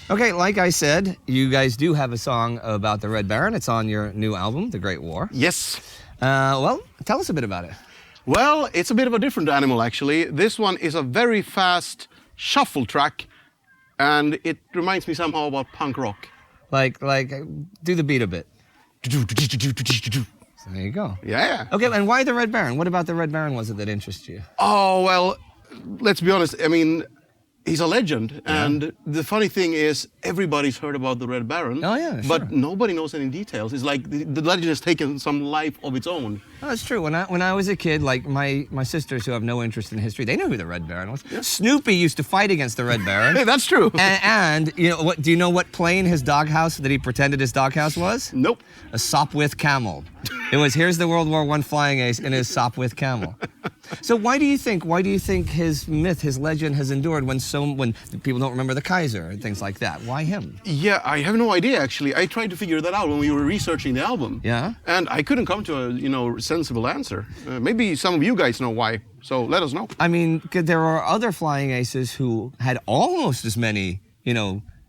Okay, like I said, you guys do have a song about the Red Baron. It's on your new album, The Great War. Yes. Well, tell us a bit about it. Well, it's a bit of a different animal, actually. This one is a very fast shuffle track, and it reminds me somehow about punk rock. Like, do the beat a bit. So there you go. Yeah. Okay, and why the Red Baron? What about the Red Baron was it that interests you? Oh, well, let's be honest. I mean, he's a legend. Yeah. And the funny thing is, everybody's heard about the Red Baron. Oh, yeah, sure. But nobody knows any details. It's like the legend has taken some life of its own. Oh, that's true. When I was a kid, like my sisters who have no interest in history, they know who the Red Baron was. Yeah. Snoopy used to fight against the Red Baron. Hey, that's true. And you know what? Do you know what plane his doghouse that he pretended his doghouse was? Nope. A Sopwith camel. It was here's the World War I flying ace in his Sopwith camel. So why do you think his myth, his legend has endured when people don't remember the Kaiser and things like that? Why him? Yeah, I have no idea actually. I tried to figure that out when we were researching the album. Yeah. And I couldn't come to a sensible answer. Maybe some of you guys know why. So let us know. I mean, there are other flying aces who had almost as many,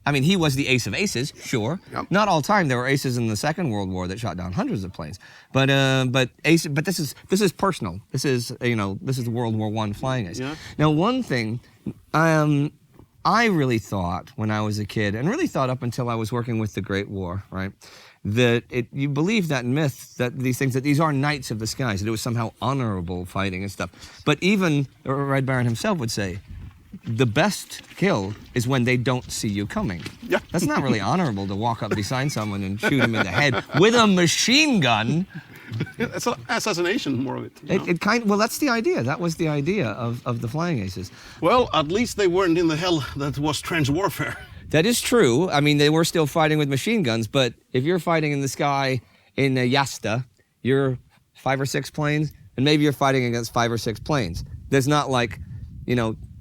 I mean, he was the ace of aces, sure. Yep. Not all time. There were aces in the Second World War that shot down hundreds of planes. But this is personal. This is the World War I flying ace. Yeah. Now, one thing, I really thought when I was a kid, and really thought up until I was working with the Great War, right, that you believe that myth, that these are knights of the skies, that it was somehow honorable fighting and stuff. But even Red Baron himself would say, the best kill is when they don't see you coming. Yeah. That's not really honorable to walk up beside someone and shoot him in the head with a machine gun. That's assassination, more of it. Well, that's the idea. That was the idea of the flying aces. Well, at least they weren't in the hell that was trench warfare. That is true. I mean, they were still fighting with machine guns, but if you're fighting in the sky in Yasta, you're 5 or 6 planes, and maybe you're fighting against 5 or 6 planes. There's not like,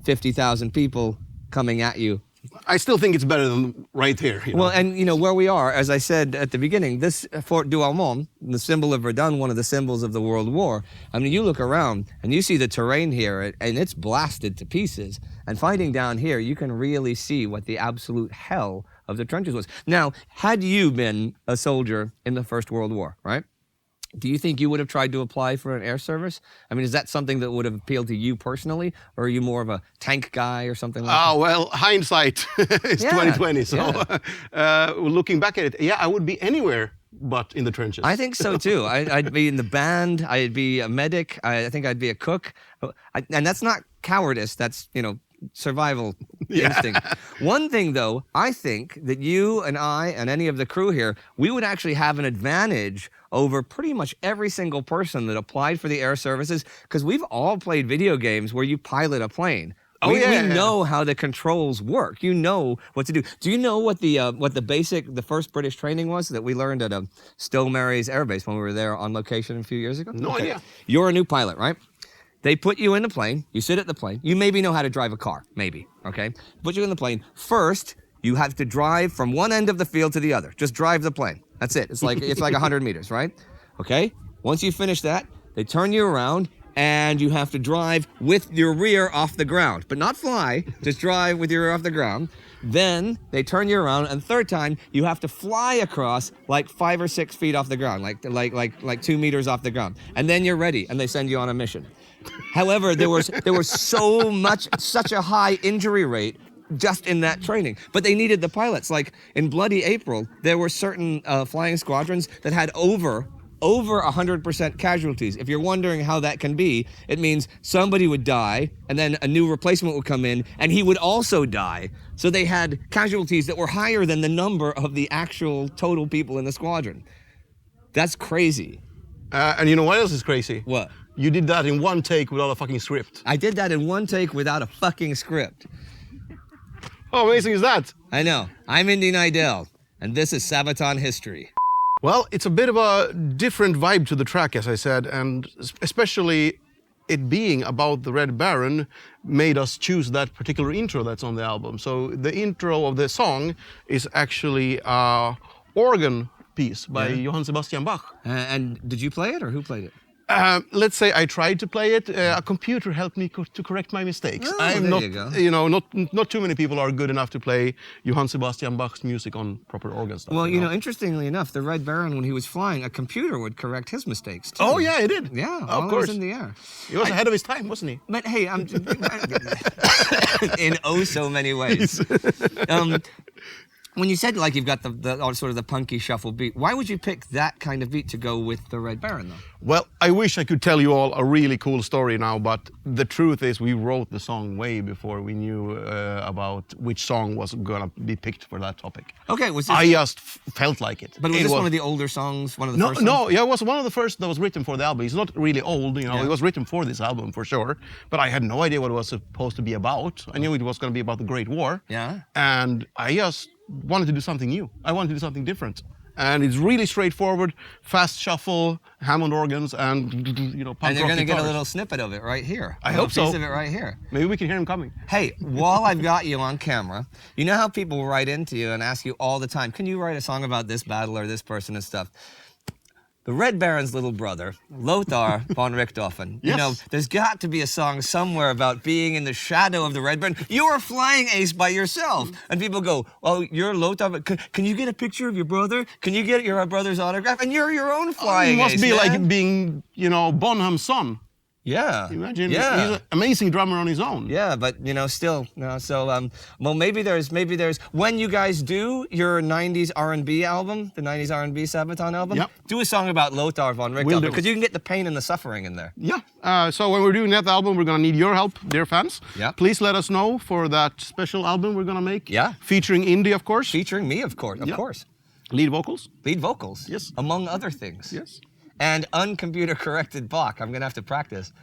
50,000 people coming at you. I still think it's better than right here. Well, and where we are, as I said at the beginning, this Fort Douaumont, the symbol of Verdun, one of the symbols of the World War. I mean, you look around and you see the terrain here, and it's blasted to pieces. And fighting down here, you can really see what the absolute hell of the trenches was. Now, had you been a soldier in the First World War, right? Do you think you would have tried to apply for an air service? I mean, is that something that would have appealed to you personally? Or are you more of a tank guy or something like that? Oh, well, hindsight is 2020. So looking back at it, yeah, I would be anywhere but in the trenches. I think so, too. I'd be in the band. I'd be a medic. I think I'd be a cook. And that's not cowardice. That's, survival instinct. One thing, though, I think that you and I and any of the crew here, we would actually have an advantage over pretty much every single person that applied for the air services, because we've all played video games where you pilot a plane. We know how the controls work. You know what to do. Do you know what the first British training was that we learned at Stowe Mary's Air Base when we were there on location a few years ago? No idea. You're a new pilot, right? They put you in the plane. You sit at the plane. You maybe know how to drive a car, maybe, okay? Put you in the plane. First, you have to drive from one end of the field to the other. Just drive the plane. That's it. It's like 100 meters, right? Okay? Once you finish that, they turn you around, and you have to drive with your rear off the ground. But not fly, just drive with your rear off the ground. Then they turn you around, and third time, you have to fly across like 5 or 6 feet off the ground, like 2 meters off the ground. And then you're ready, and they send you on a mission. However, there was such a high injury rate just in that training. But they needed the pilots. Like in Bloody April, there were certain flying squadrons that had over 100% casualties. If you're wondering how that can be, it means somebody would die, and then a new replacement would come in, and he would also die. So they had casualties that were higher than the number of the actual total people in the squadron. That's crazy. And you know what else is crazy? What? You did that in one take without a fucking script. I did that in one take without a fucking script. How amazing is that? I know. I'm Indy Neidells, and this is Sabaton History. Well, it's a bit of a different vibe to the track, as I said, and especially it being about the Red Baron made us choose that particular intro that's on the album. So the intro of the song is actually an organ piece by Johann Sebastian Bach. And did you play it, or who played it? Let's say I tried to play it. A computer helped me to correct my mistakes. Oh, I'm there not, you go. not too many people are good enough to play Johann Sebastian Bach's music on proper organ stuff. Well, interestingly enough, the Red Baron, when he was flying, a computer would correct his mistakes too. Oh yeah, he did. Yeah, of while course. he was in the air. He was ahead of his time, wasn't he? But hey, I'm in oh so many ways. When you said like you've got the sort of the punky shuffle beat, why would you pick that kind of beat to go with the Red Baron though? Well, I wish I could tell you all a really cool story now, but the truth is we wrote the song way before we knew about which song was gonna be picked for that topic. Okay, was this, I just felt like it. but was this one of the older songs? One of the first songs? No, yeah, it was one of the first that was written for the album. It's not really old, It was written for this album for sure, but I had no idea what it was supposed to be about. I knew it was going to be about the Great War. Yeah. And I just wanted to do something new. I wanted to do something different. And it's really straightforward, fast shuffle, Hammond organs, and punk rock guitars. And you're going to get a little snippet of it right here. I hope so. A piece of it right here. Maybe we can hear him coming. Hey, while I've got you on camera, you know how people write into you and ask you all the time, can you write a song about this battle or this person and stuff? The Red Baron's little brother, Lothar von Richthofen. Yes. There's got to be a song somewhere about being in the shadow of the Red Baron. You're a flying ace by yourself. And people go, well, you're Lothar, but can you get a picture of your brother? Can you get your brother's autograph? And you're your own flying ace, It must be man. like being, Bonham's son. Yeah. Imagine, Yeah. he's an amazing drummer on his own. Yeah, but still, so well, maybe there's when you guys do your '90s R&B album, the '90s R&B Sabaton album, Yep. do a song about Lothar von Will Richthofen do. because you can get the pain and the suffering in there. Yeah. So when we're doing that album, we're gonna need your help, dear fans. Yeah. Please let us know for that special album we're gonna make. Yeah. Featuring Indy, of course. Featuring me, of course, Yeah. course. Lead vocals. Lead vocals, Yes. among other things. Yes. And uncomputer corrected Bach. I'm gonna have to practice.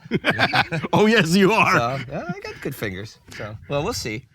Oh yes, you are. So, yeah, I got good fingers. So, well, we'll see.